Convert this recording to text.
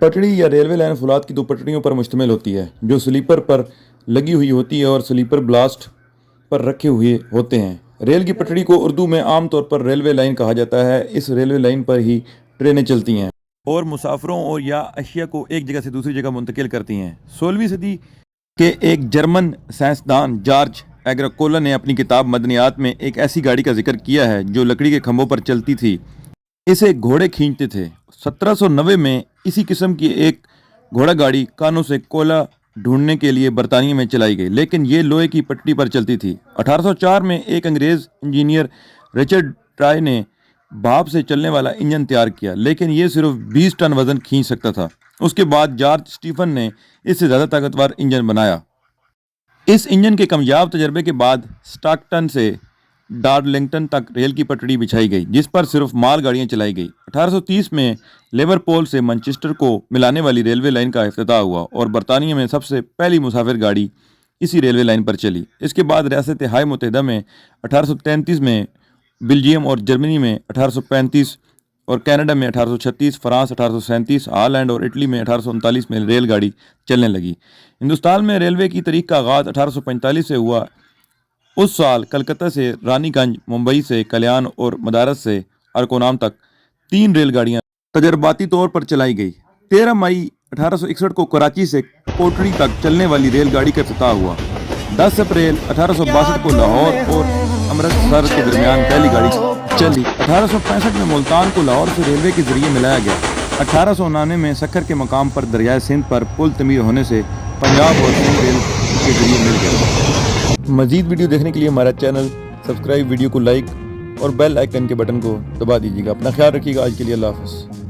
पटड़ी या railway line फौलाद की दो पटड़ियों पर मुश्तमिल होती है जो स्लीपर पर लगी हुई होती है और स्लीपर ब्लास्ट पर रखे हुए होते हैं। रेल की पटड़ी को उर्दू में आम तौर पर रेलवे लाइन कहा जाता है। इस रेलवे लाइन पर ही ट्रेनें चलती हैं और मुसाफिरों और या अशिया को एक जगह से दूसरी जगह मुंतकिल करती हैं। 16वीं सदी के एक जर्मन साइंसदान जॉर्ज एग्रीकोला ने अपनी किताब मदनियात में एक ऐसी गाड़ी का जिक्र किया है जो लकड़ी के खंभों पर चलती थी। इसे घोड़े खींचते थे। 1790 में इसी किस्म की एक घोड़ा गाड़ी कानों से कोयला ढूंढने के लिए बरतानिया में चलाई गई, लेकिन ये लोहे की पट्टी पर चलती थी। 1804 में एक अंग्रेज इंजीनियर रिचर्ड ट्राय ने भाप से चलने वाला इंजन तैयार किया, लेकिन ये सिर्फ 20 टन वजन खींच सकता था। उसके बाद जॉर्ज स्टीफन ने इससे ज़्यादा ताकतवर इंजन बनाया। इस इंजन के कामयाब तजर्बे के बाद स्टॉकटन से डार्लिंगटन तक रेल की पटड़ी बिछाई गई, जिस पर सिर्फ माल गाड़ियां चलाई गई। 1830 में लिवरपूल से मैनचेस्टर को मिलाने वाली रेलवे लाइन का इफ्तिताह हुआ और बरतानिया में सबसे पहली मुसाफिर गाड़ी इसी रेलवे लाइन पर चली। इसके बाद रियासत हाय मुत्तहिदा में 1833 में, बेल्जियम और जर्मनी में 1835 और कनाडा में 1836, फ्रांस 1837, हॉलैंड और इटली में 1839 में रेलगाड़ी चलने लगी। हिंदुस्तान में रेलवे की तारीख का आगाज़ 1845 से हुआ। उस साल कलकत्ता से रानीगंज, मुंबई से कल्याण और मदारस से अरकोनाम तक 3 रेलगाड़ियां तजर्बाती तौर पर चलाई गई। 13 मई 1861 को कराची से कोटड़ी तक चलने वाली रेलगाड़ी का इफ्तिताह हुआ। 10 अप्रैल 1862 को लाहौर और अमृतसर के दरमियान पहली गाड़ी चली। 1865 में मुल्तान को लाहौर से रेलवे के जरिए मिलाया गया। 1899 में सक्खर के मकाम पर दरियाए सिंध पर पुल तमीर होने से पंजाब और सिंध रेल के जरिए मिल गया। मज़ीद वीडियो देखने के लिए हमारा चैनल सब्सक्राइब, वीडियो को लाइक और बेल आइकन के बटन को दबा दीजिएगा। अपना ख्याल रखिएगा। आज के लिए अल्लाह हाफ़िज़।